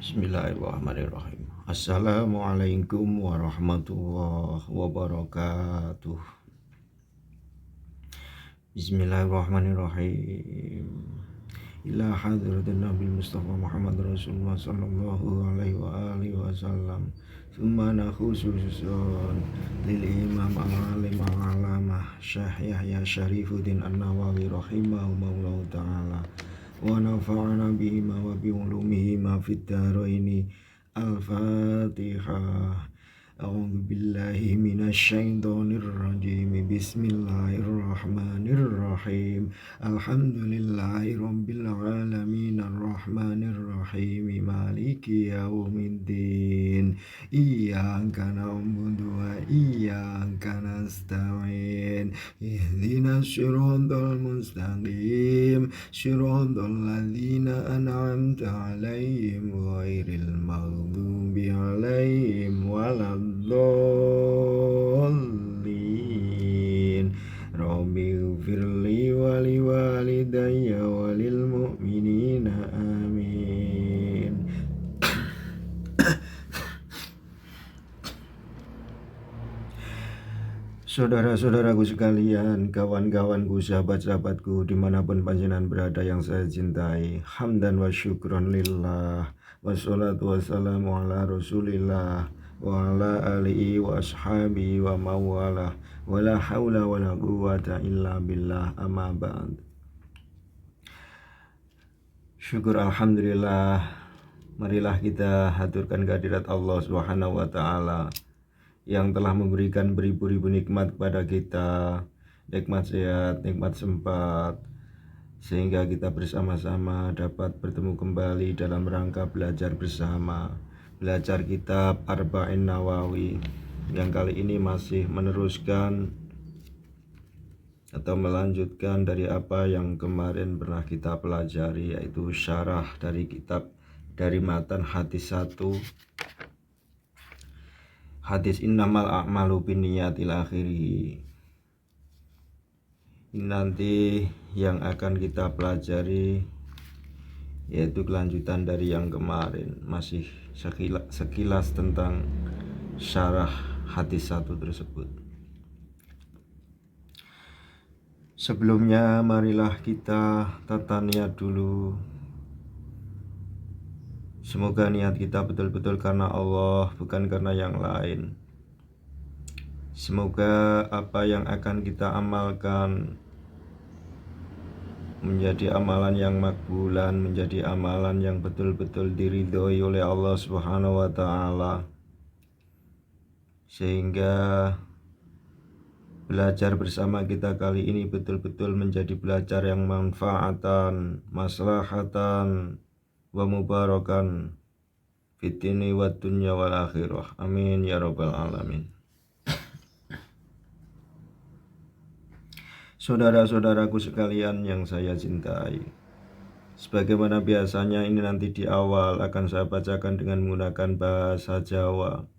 Bismillahirrahmanirrahim. Assalamualaikum warahmatullahi wabarakatuh. Bismillahirrahmanirrahim. Ila hadratin Nabi Mustafa Muhammad Rasulullah sallallahu alaihi wa alihi wasallam. Thumma nakhususun lil imam al-alim al-alamah Syekh Yahya Syarifuddin An-Nawawi rahimahullahu ta'ala wa nafa'ana bihima wa bi ulumihima fid dharaini. Al-Fatihah. A'udzu billahi minasyaitonir rajim. Bismillahirrahmanirrahim. Alhamdulillahi rabbil alamin arrahmanir rahim maliki yaumiddin. Iyyaka na'budu wa iyyaka nasta'in. Ihdinas siratal mustaqim. Siratal ladzina an'amta 'alaihim ghairil maghdubi 'alaihim waladdallin. Rabbighfirli wa liwalidayya wa lil mu'minina amin. Saudara-saudaraku sekalian, kawan-kawanku, sahabat-sahabatku, dimanapun panjenengan berada yang saya cintai, hamdan wa syukron lillah, wassalatu wassalamu ala rasulillah, wa ala alihi wa ashabihi wa mawalah, wa la hawla wa la quwwata illa billah, amma ba'd. Syukur alhamdulillah, marilah kita haturkan kehadirat Allah Subhanahu wa ta'ala yang telah memberikan beribu-ribu nikmat kepada kita, nikmat sehat, nikmat sempat, sehingga kita bersama-sama dapat bertemu kembali dalam rangka belajar bersama, belajar kitab Arba'in Nawawi, yang kali ini masih meneruskan atau melanjutkan dari apa yang kemarin pernah kita pelajari, yaitu syarah dari kitab dari matan hadis 1, hadis innamal a'malu binniyati ila akhirih. Ini nanti yang akan kita pelajari, yaitu kelanjutan dari yang kemarin, masih sekilas tentang syarah hadis 1 tersebut. Sebelumnya marilah kita tata niat dulu. Semoga niat kita betul-betul karena Allah, bukan karena yang lain. Semoga apa yang akan kita amalkan menjadi amalan yang makbulan, menjadi amalan yang betul-betul diridhoi oleh Allah Subhanahu wa ta'ala, sehingga belajar bersama kita kali ini betul-betul menjadi belajar yang manfaatan, maslahatan, wa mubarakan fitini wa dunya wal akhirah. Amin ya rabbal alamin. Saudara-saudaraku sekalian yang saya cintai, sebagaimana biasanya ini nanti di awal akan saya bacakan dengan menggunakan bahasa Jawa,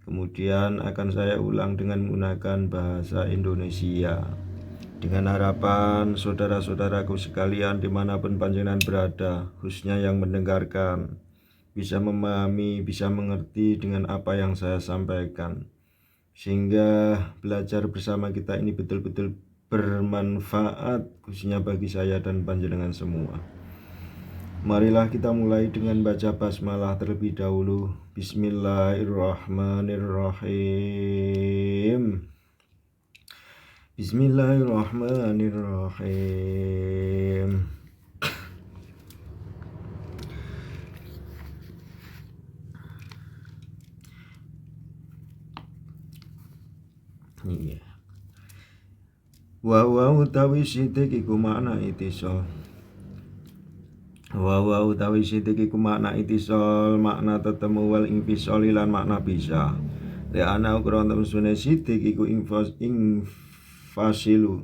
kemudian akan saya ulang dengan menggunakan bahasa Indonesia, dengan harapan saudara-saudaraku sekalian dimanapun panjenengan berada, khususnya yang mendengarkan, bisa memahami, bisa mengerti dengan apa yang saya sampaikan, sehingga belajar bersama kita ini betul-betul bermanfaat, khususnya bagi saya dan panjenengan semua. Marilah kita mulai dengan baca basmalah terlebih dahulu. Bismillahirrahmanirrahim. Bismillahirrahmanirrahim. Iya. Wa utawi sidik iku makna itisol. Wa utawi sidik iku makna itisol, makna tetemu wal infisol lan makna bisa. Le ana ukron temsune sidik iku infasilu.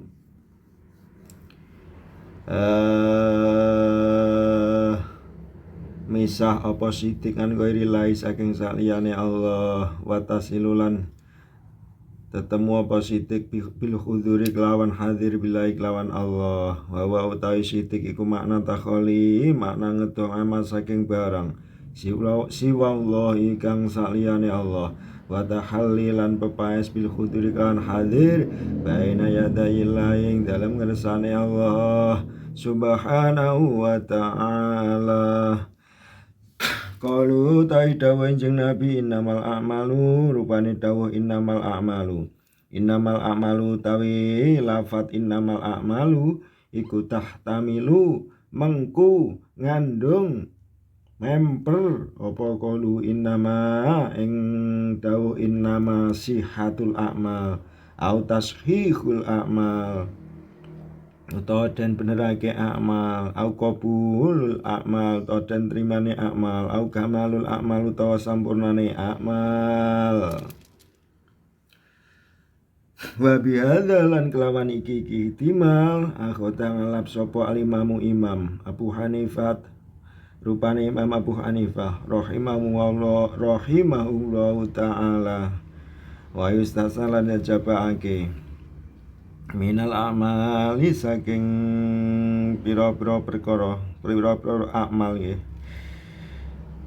Misah apa sidik an ghairi lai saking saliyane Allah, wa tasilulan tetemu apa sidik bil huduri kelawan hadir bilai kelawan Allah. Wa utawi sidik iku makna takholi, makna ngedong amal saking barang. siwallahi kang saliyane Allah wa tahallilan pepaes bil khuduri kan hadir baina yadayillahi dalam ngersane Allah subhanahu wa ta'ala. Qalu tai dawuh enjing Nabi innamal a'malu rupane dawuh innamal a'malu tawi lafat innamal a'malu iku tahtamilu mengku ngandung memper apa qalu innama ing dawuh innama sihatul a'mal au tashihul a'mal utawa den benerake amal au qabulul amal utawa den trimane amal au kamalul amal utawa sampurnane amal. Wa bihadza lan kelawan iki ihtimal akhota ngalap sapa alimamu imam Abu Hanifah rupane Imam Abu Hanifah rahimahullahu ta'ala wa yustasalan jabaake minal amali saking pira-pira perkara amal nggih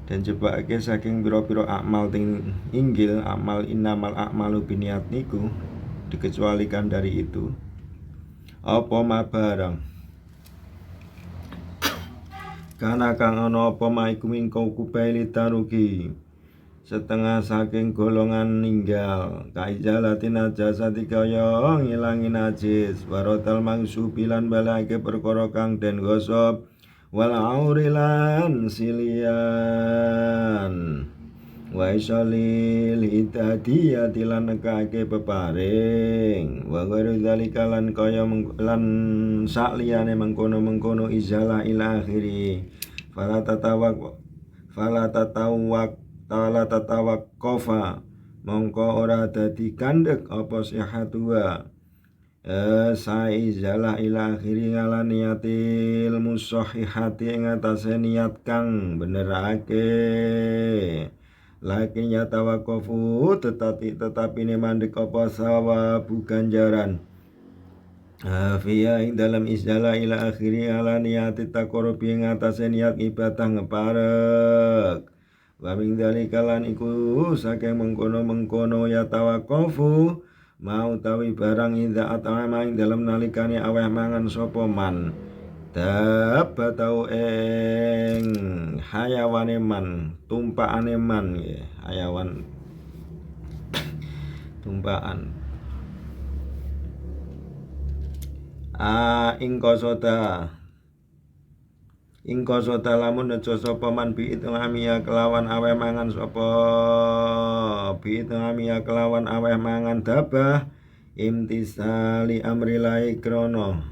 dan jebake saking pira-pira amal ting inggil amal innamal a'malu biniat niku dikecualikan dari itu apa mabarang kana kang ana apa maiku mingkau kubaili taruki setengah saking golongan ninggal kaijalatin najasa dikaya ngilangi najis warotal mangsubilan balake perkara kang den gosop wal aurilan silian wa isalil hidadiyati lan nekake peparing wa ghairu dzalika lan kaya lan sakliyane mengkono-mengkono izalah ila akhiri fala tatawakkofa mongko ora dadi kandhek apa sihatua sa'i zalah ila akhiri ngala niyatil musahihati ing atase niat kang benerake lakin ya tawakkofu tetapi ne mandek apa sawabu ganjaran fiya ing dalam izala ila akhiri ala niyati taqarrubi ing atase niat ibadah ngeparek wa min dzalika lan iku saking mengkono-mengkono ya tawaqqafu mau tawi barang idza atama ing dalam nalikane aweh mangan sapa man tau ing hayawane man tumpakane man nggih hayawan tumpakan ing kosoda lamun nejo sapa man bi itngamia kelawan aweh mangan sapa bi itngamia kelawan aweh mangan dabah imtisali amrilai krono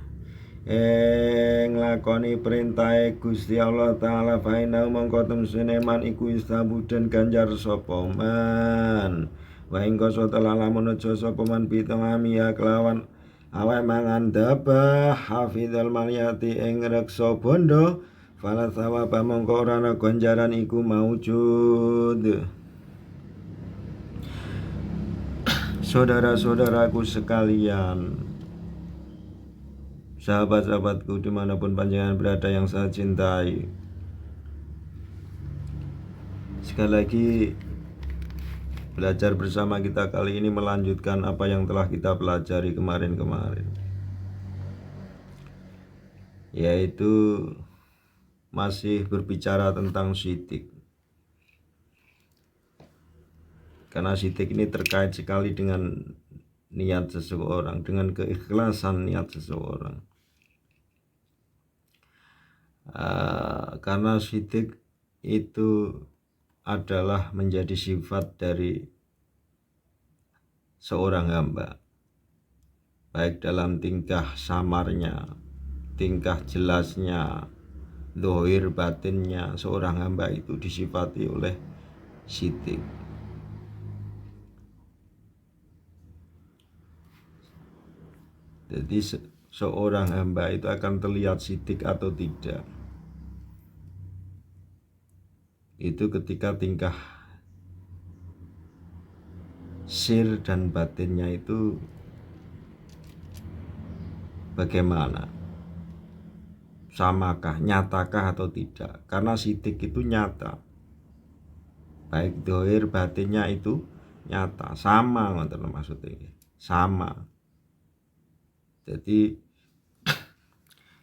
nglakoni perintahe Gusti Allah taala faina mongko temsene man iku istabudan ganjar sapa man wa ing kosoda lamun nejo sapa man bi itngamia kelawan aweh mangan dabah hafizal maliyati ing reksa bondo fala sawaba mongko ora ana ganjaran iku maujud. Saudara-saudaraku sekalian, sahabat-sahabatku dimanapun panjenengan berada yang saya cintai, sekali lagi belajar bersama kita kali ini melanjutkan apa yang telah kita pelajari kemarin-kemarin, yaitu masih berbicara tentang syidik. Karena syidik ini terkait sekali dengan niat seseorang, dengan keikhlasan niat seseorang. Karena syidik itu adalah menjadi sifat dari seorang hamba, baik dalam tingkah samarnya, tingkah jelasnya, zahir batinnya, seorang hamba itu disifati oleh syidik. Jadi seorang hamba itu akan terlihat syidik atau tidak, itu ketika tingkah sir dan batinnya itu bagaimana, samakah, nyatakah atau tidak. Karena syidik itu nyata, baik dohir batinnya itu nyata, sama ngoten maksudnya, sama. Jadi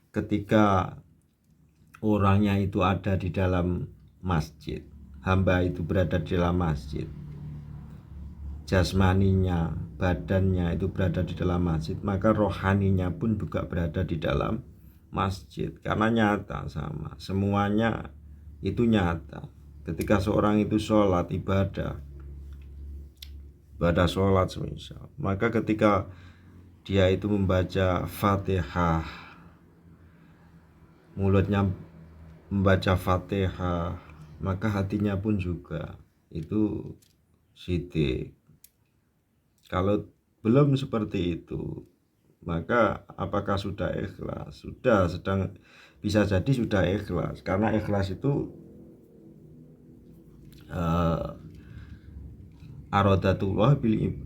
ketika orangnya itu ada di dalam masjid, hamba itu berada di dalam masjid, jasmaninya, badannya itu berada di dalam masjid, maka rohaninya pun juga berada di dalam masjid, karena nyata sama, semuanya itu nyata. Ketika seorang itu sholat ibadah sholat semisal, maka ketika dia itu membaca Fatihah, mulutnya membaca Fatihah, maka hatinya pun juga itu sidik. Kalau belum seperti itu, maka apakah sudah ikhlas? Sudah, bisa jadi sudah ikhlas, karena ikhlas itu arodatullah bil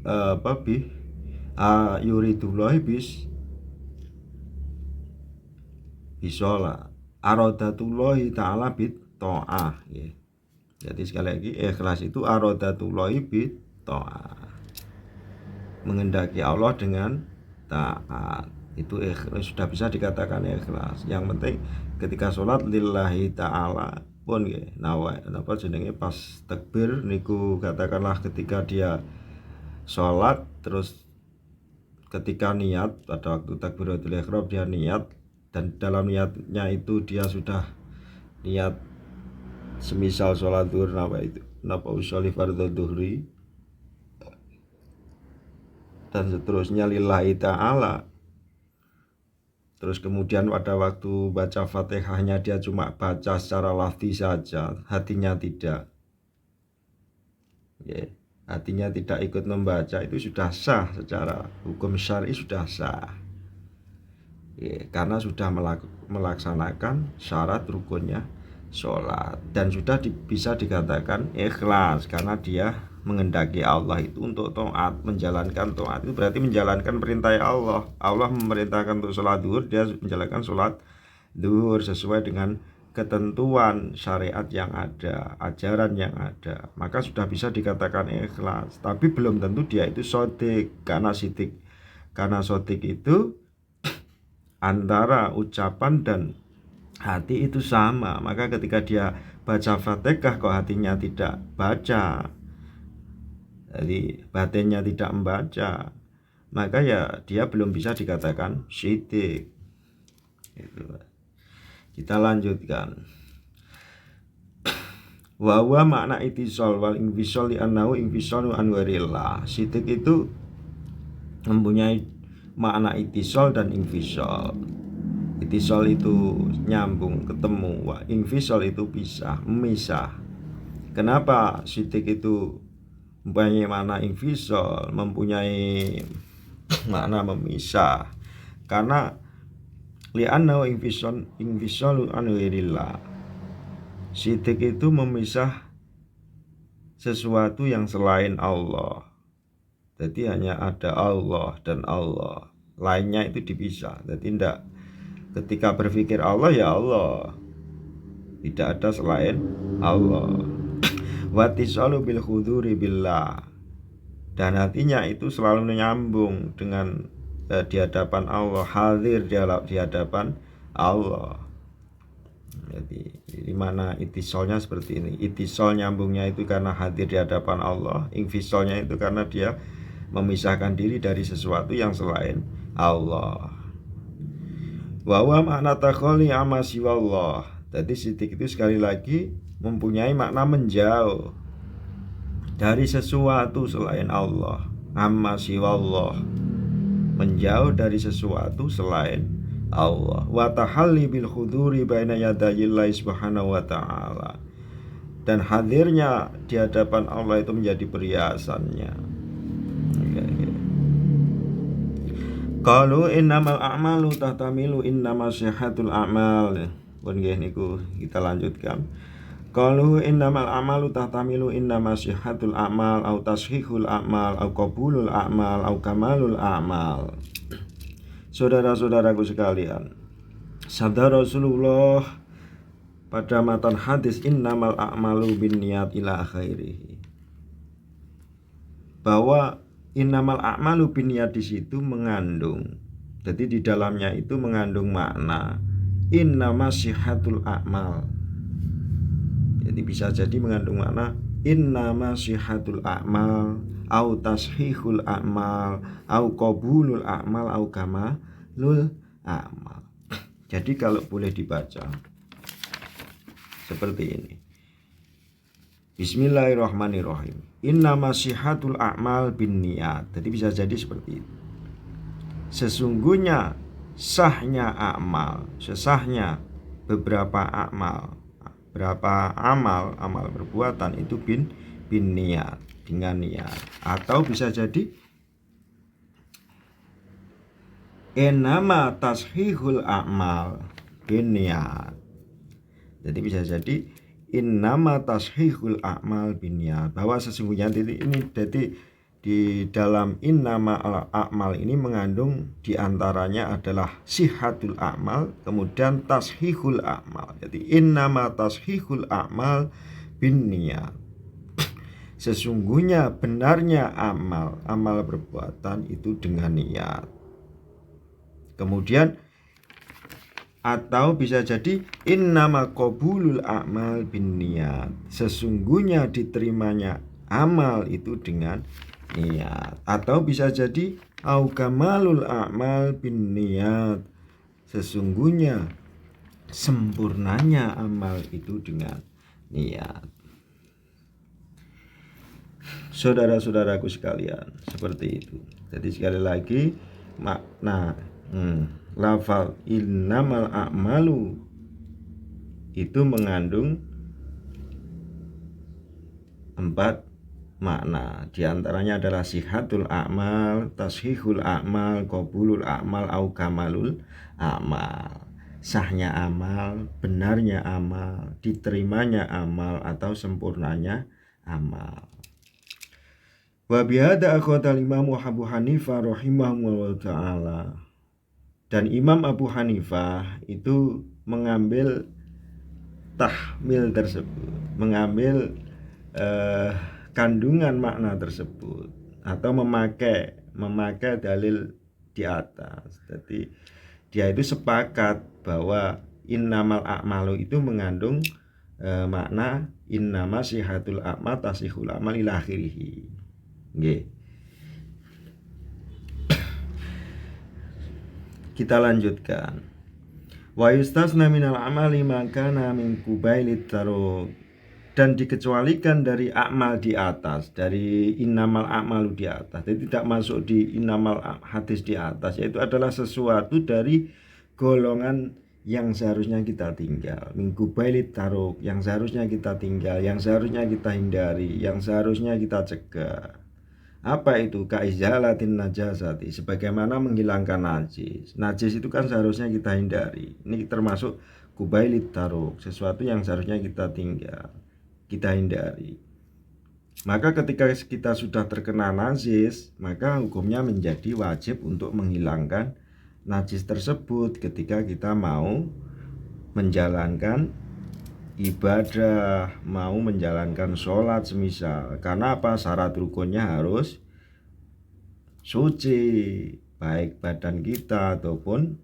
yuridullah bisola arodatullah ta'ala bit to'ah ya. Jadi sekali lagi, ikhlas itu arodatullah bit to'ah, mengendaki Allah dengan taat, itu ikhlas, sudah bisa dikatakan ikhlas. Yang penting ketika sholat lillahi ta'ala pun ya, napa jenenge pas takbir niku, katakanlah ketika dia sholat, terus ketika niat pada waktu takbiratul ihram dia niat, dan dalam niatnya itu dia sudah niat semisal sholat zuhur, napa usolli fardhu dhuhri dan seterusnya lillahi ta'ala, terus kemudian pada waktu baca Fatihahnya dia cuma baca secara lafzi saja, hatinya tidak ya, hatinya tidak ikut membaca, itu sudah sah, secara hukum syar'i sudah sah ya, karena sudah melaksanakan syarat rukunnya sholat, dan sudah bisa dikatakan ikhlas karena dia mengendaki Allah itu untuk taat, menjalankan taat itu berarti menjalankan perintah Allah. Allah memerintahkan untuk sholat duhur, dia menjalankan sholat duhur sesuai dengan ketentuan syariat yang ada, ajaran yang ada, maka sudah bisa dikatakan ikhlas. Tapi belum tentu dia itu sodik, karena sodik itu antara ucapan dan hati itu sama. Maka ketika dia baca Fatihah kok hatinya tidak baca, jadi batinnya tidak membaca, maka ya dia belum bisa dikatakan syidik. Kita lanjutkan. Wa makna itisol wal infisol li annahu infisalu anwarillah. Syidik itu mempunyai makna itisol dan infisol. Itisol itu nyambung, ketemu. Wa infisol itu pisah, memisah. Kenapa syidik itu mempunyai makna infisol, mempunyai makna memisah? Karena li'annahu infisalu an ghairillah. Syidik itu memisah sesuatu yang selain Allah. Jadi hanya ada Allah dan Allah, lainnya itu dipisah. Jadi tidak, ketika berpikir Allah ya Allah, tidak ada selain Allah. Watisalu bil khuduri billah, dan hatinya itu selalu menyambung dengan di hadapan Allah, hadir di hadapan Allah. Jadi di mana itisolnya seperti ini. Itisol nyambungnya itu karena hadir di hadapan Allah. Infisolnya itu karena dia memisahkan diri dari sesuatu yang selain Allah. Wa makna takholi amma siwallah. Jadi syidik itu sekali lagi mempunyai makna menjauh dari sesuatu selain Allah. Amma siwallah, menjauh dari sesuatu selain Allah. Wa tahalli bil khuduri baina yadayillahi subhanahu wa ta'ala, dan hadirnya di hadapan Allah itu menjadi perhiasannya. Qalu innamal a'malu tahtamilu innama syihatul a'mal. Pun nggih niku kita lanjutkan. Qalu innamal a'malu tahtamilu innama syihatul a'mal au tashihul a'mal au qabulul a'mal au kamalul a'mal. Saudara-saudaraku sekalian, sabda Rasulullah pada matan hadis innamal a'malu binniyat ila akhirih, bahwa innamal a'malu binniyat di situ mengandung, jadi di dalamnya itu mengandung makna innama sihatul a'mal. Jadi bisa jadi mengandung makna innama sihatul a'mal au tashihul a'mal au qabulul a'mal au kamalul a'mal. Jadi kalau boleh dibaca seperti ini. Bismillahirrahmanirrahim. Innama sihatul a'mal binniyat. Jadi bisa jadi seperti itu. Sesungguhnya sahnya amal, sesahnya beberapa amal, berapa amal perbuatan itu bin niat, dengan niat. Atau bisa jadi enama tashihul a'mal bin niat. Jadi bisa jadi innama tashihul a'mal bin niat, bahwa sesungguhnya ini jadi di dalam innama a'mal ini mengandung diantaranya adalah sihatul a'mal, kemudian tashihul a'mal. Jadi innama tashihul a'mal bin niat, sesungguhnya benarnya amal perbuatan itu dengan niat. Kemudian atau bisa jadi innama qabulul a'mal bin niat, sesungguhnya diterimanya amal itu dengan niat. Atau bisa jadi au kamalul a'mal bin niat, sesungguhnya sempurnanya amal itu dengan niat. Saudara-saudaraku sekalian, seperti itu. Jadi sekali lagi makna lafal innamal a'malu itu mengandung 4 makna. Di antaranya adalah sihatul a'mal, tashihul a'mal, qabulul a'mal, au kamalul a'mal. Sahnya amal, benarnya amal, diterimanya amal, atau sempurnanya amal. Wa bihada akhwatal Imam Abu Hanifah rahimahullah ta'ala. Dan Imam Abu Hanifah itu mengambil tahmil tersebut, mengambil kandungan makna tersebut, atau memakai dalil di atas. Jadi dia itu sepakat bahwa innamal a'malu itu mengandung makna innama sihatul a'mal tasihul a'mal ila akhirih. Nggih. Kita lanjutkan. Wa yustasna minal amali ma kana min qubailit taruk, dan dikecualikan dari amal di atas, dari innamal a'malu di atas. Jadi tidak masuk di innamal hadis di atas, yaitu adalah sesuatu dari golongan yang seharusnya kita tinggal, min qubailit taruk, yang seharusnya kita tinggal, yang seharusnya kita hindari, yang seharusnya kita cegah. Apa itu? Kaizalatin najasati, sebagaimana menghilangkan najis. Najis itu kan seharusnya kita hindari. Ini termasuk qubailit taruk, sesuatu yang seharusnya kita tinggal, kita hindari. Maka ketika kita sudah terkena najis, maka hukumnya menjadi wajib untuk menghilangkan najis tersebut ketika kita mau menjalankan ibadah, mau menjalankan sholat semisal. Karena apa? Syarat rukunnya harus suci, baik badan kita ataupun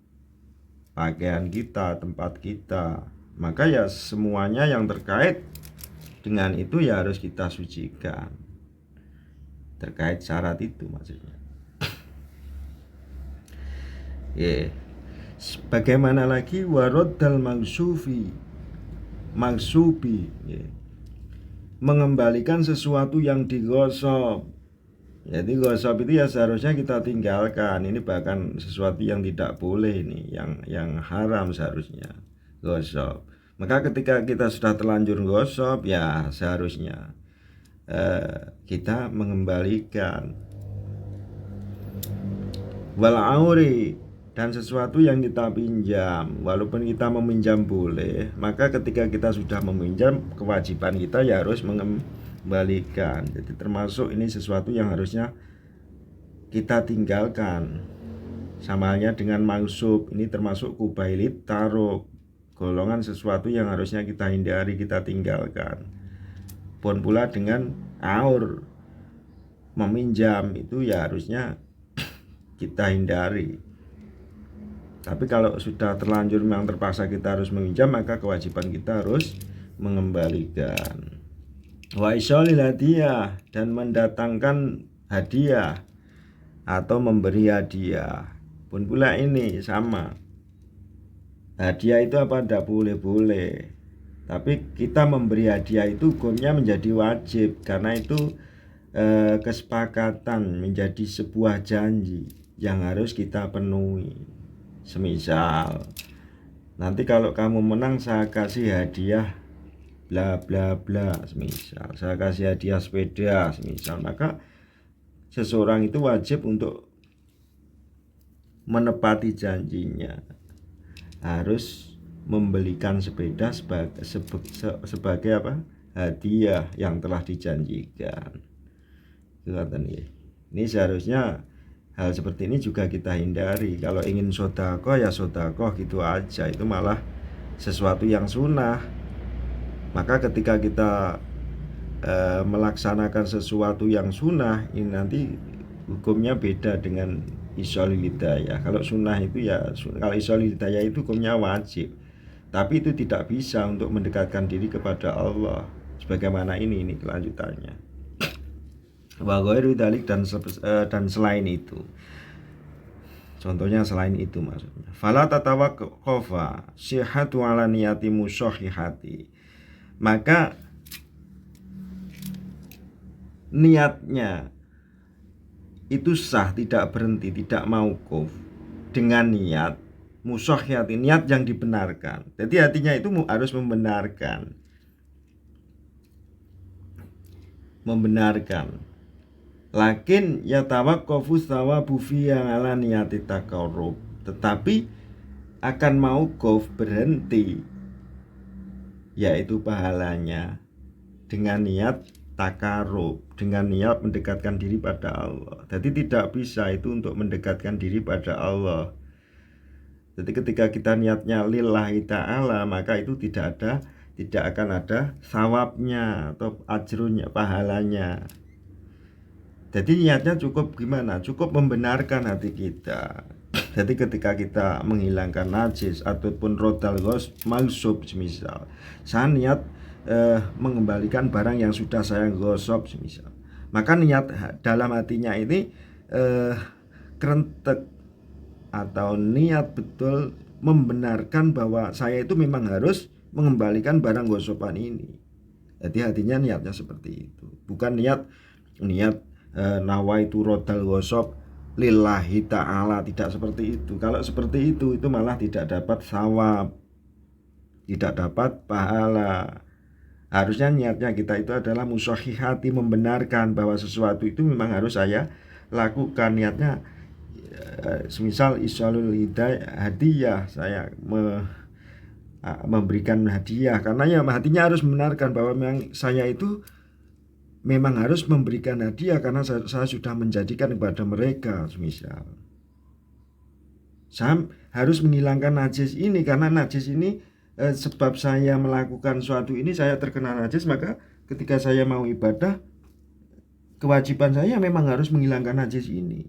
pakaian kita, tempat kita. Maka ya semuanya yang terkait dengan itu ya harus kita sucikan, terkait syarat itu maksudnya. Bagaimana lagi waroddal mangsubi, mengembalikan sesuatu yang digosok. Jadi gosok itu ya seharusnya kita tinggalkan. Ini bahkan sesuatu yang tidak boleh, ini yang haram seharusnya gosok. Maka ketika kita sudah terlanjur gosok, ya seharusnya kita mengembalikan. Wal auri, dan sesuatu yang kita pinjam, walaupun kita meminjam boleh, maka ketika kita sudah meminjam, kewajiban kita ya harus mengembalikan. Jadi termasuk ini sesuatu yang harusnya kita tinggalkan. Sama halnya dengan mangsub, ini termasuk qubailit taruk. golongan sesuatu yang harusnya kita hindari, kita tinggalkan. Pun pula dengan aur meminjam itu ya harusnya kita hindari. Tapi kalau sudah terlanjur memang terpaksa kita harus meminjam, maka kewajiban kita harus mengembalikan. Wa isyalil hadiah, dan mendatangkan hadiah atau memberi hadiah. Pun pula ini sama. Hadiah itu apa? Tidak boleh-boleh. Tapi kita memberi hadiah itu hukumnya menjadi wajib, karena itu kesepakatan, menjadi sebuah janji yang harus kita penuhi. Semisal nanti kalau kamu menang saya kasih hadiah bla bla bla, semisal saya kasih hadiah sepeda semisal, maka seseorang itu wajib untuk menepati janjinya, harus membelikan sepeda sebagai apa? Hadiah yang telah dijanjikan. Ini seharusnya hal seperti ini juga kita hindari. Kalau ingin sodakoh ya sodakoh gitu aja, itu malah sesuatu yang sunnah. Maka ketika kita melaksanakan sesuatu yang sunnah, ini nanti hukumnya beda dengan isyalil hidayah. Kalau sunnah itu ya, kalau isyalil hidayah itu hukumnya wajib, tapi itu tidak bisa untuk mendekatkan diri kepada Allah. Sebagaimana ini kelanjutannya. Wa ghairu dzalik, dan selain itu. Contohnya selain itu maksudnya. Fala tatawaqqafa sihhatu ala niyati mushahhihati. Maka niatnya itu sah, tidak berhenti, tidak mauquf dengan niat mushahhihati, niat yang dibenarkan. Jadi artinya itu harus membenarkan. Lakin yatawaqqafu thawabu fi ala niyati taqarrub, tetapi akan mauquf, berhenti, yaitu pahalanya dengan niat takarub, dengan niat mendekatkan diri pada Allah. Jadi tidak bisa itu untuk mendekatkan diri pada Allah. Jadi ketika kita niatnya lillahi ta'ala, maka itu tidak akan ada sawabnya atau ajrunya, pahalanya. Jadi niatnya cukup gimana? Cukup membenarkan hati kita. Jadi ketika kita menghilangkan najis ataupun rodal magsub, semisal saya niat mengembalikan barang yang sudah saya gosok, semisal, maka niat dalam hatinya ini kerentek atau niat betul membenarkan bahwa saya itu memang harus mengembalikan barang gosokan ini. Jadi hatinya niatnya seperti itu, bukan niat nawaitu rodal gosok lillahi ta'ala, tidak seperti itu. Kalau seperti itu malah tidak dapat sawab, tidak dapat pahala. Harusnya niatnya kita itu adalah mushahhihati, membenarkan bahwa sesuatu itu memang harus saya lakukan. Niatnya semisal isyalul hadiah, saya memberikan hadiah, karena ya hatinya harus membenarkan bahwa memang saya itu memang harus memberikan hadiah karena saya sudah menjadikan kepada mereka. Misal saya harus menghilangkan najis ini, karena najis ini sebab saya melakukan suatu ini saya terkena najis, maka ketika saya mau ibadah, kewajiban saya memang harus menghilangkan najis ini.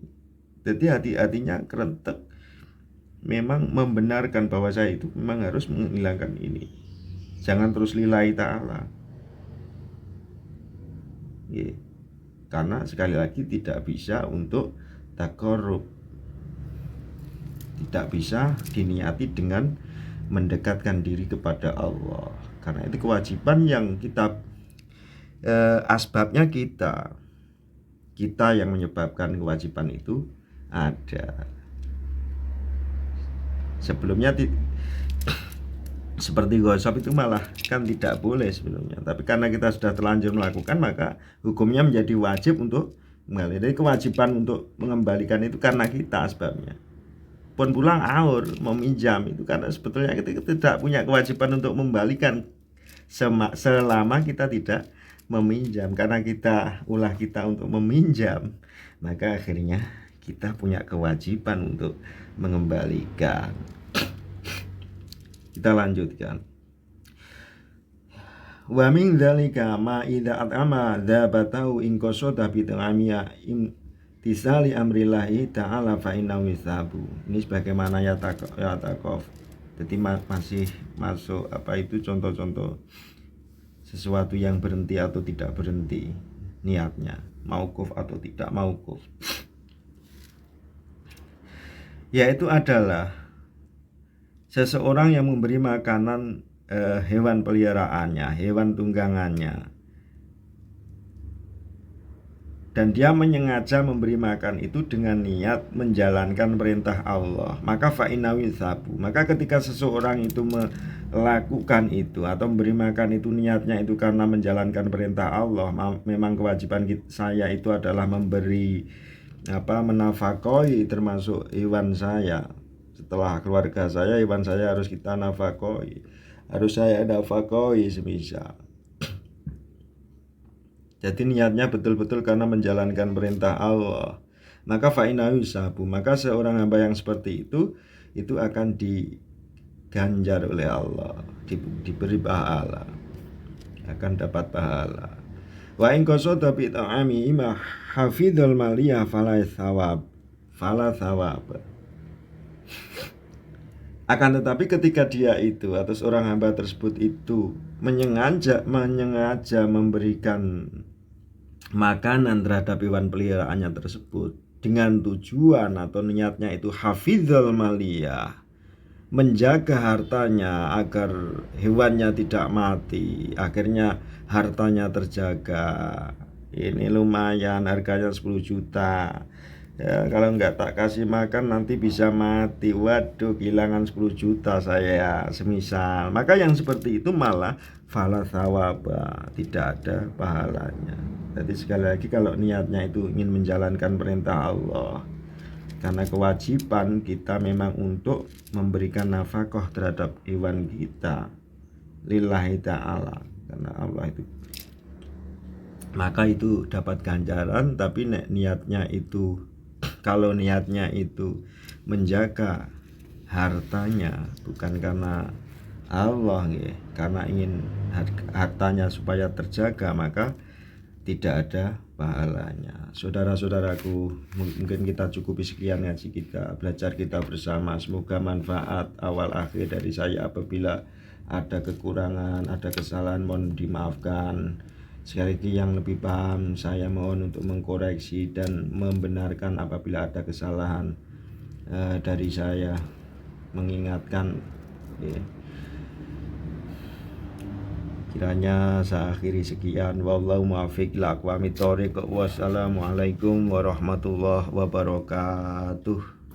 Jadi hati-hatinya kerentek, memang membenarkan bahwa saya itu memang harus menghilangkan ini. Jangan terus lillahi ta'ala. Karena sekali lagi tidak bisa untuk taqarrub, tidak bisa diniati dengan mendekatkan diri kepada Allah, karena itu kewajiban yang kita asbabnya kita yang menyebabkan kewajiban itu ada. Sebelumnya seperti gosok itu malah kan tidak boleh sebelumnya, tapi karena kita sudah terlanjur melakukan, maka hukumnya menjadi wajib untuk mengembalikan. Jadi kewajiban untuk mengembalikan itu karena kita asbabnya. Pun pulang aur meminjam itu karena sebetulnya kita tidak punya kewajiban untuk membalikan selama kita tidak meminjam. Karena ulah kita untuk meminjam, maka akhirnya kita punya kewajiban untuk mengembalikan. Kita lanjutkan. Wa min dzalika ma idza at'ama dzabatahu in qasada bi ta'amiya imtisali amrillahi ta'ala fa innahu misabu. Ini sebagaimana ya takof. Jadi masih masuk apa itu contoh-contoh sesuatu yang berhenti atau tidak berhenti niatnya, mauquf atau tidak mauquf. Yaitu adalah seseorang yang memberi makanan hewan peliharaannya, hewan tunggangannya, dan dia menyengaja memberi makan itu dengan niat menjalankan perintah Allah, maka fa'inawi sabu. Maka ketika seseorang itu melakukan itu atau memberi makan itu niatnya itu karena menjalankan perintah Allah, memang kewajiban saya itu adalah memberi menafakoi termasuk hewan saya. Setelah keluarga saya, hewan saya harus kita nafakoi, harus saya nafakoi semisal. Jadi niatnya betul-betul karena menjalankan perintah Allah, maka fa'inahu sabu. Maka seorang hamba yang seperti itu akan diganjar oleh Allah, diberi pahala, akan dapat pahala. Wa in qasada bi ta'ami ima hafidhul maliyah fala thawab. Akan tetapi ketika dia itu atau seorang hamba tersebut itu menyengaja memberikan makanan terhadap hewan peliharaannya tersebut dengan tujuan atau niatnya itu hafizul maliyah, menjaga hartanya agar hewannya tidak mati, akhirnya hartanya terjaga. Ini lumayan, harganya 10 juta ya, kalau nggak tak kasih makan nanti bisa mati, waduh kehilangan 10 juta saya semisal. Maka yang seperti itu malah fala thawaba, tidak ada pahalanya. Jadi sekali lagi, kalau niatnya itu ingin menjalankan perintah Allah, karena kewajiban kita memang untuk memberikan nafkah terhadap hewan kita lillahi ta'ala, karena Allah itu, maka itu dapat ganjaran. Tapi niatnya itu, kalau niatnya itu menjaga hartanya bukan karena Allah ya, karena ingin hartanya supaya terjaga, maka tidak ada pahalanya. Saudara-saudaraku, mungkin kita cukupi sekian ngaji kita, belajar kita bersama. Semoga manfaat awal akhir dari saya. Apabila ada kekurangan, ada kesalahan, mohon dimaafkan. Sekali lagi, yang lebih paham saya mohon untuk mengkoreksi dan membenarkan apabila ada kesalahan dari saya, mengingatkan ya. Kiranya saya akhiri sekian. Wallahu muwaffiq ila aqwamit thoriq. Wassalamualaikum warahmatullahi wabarakatuh.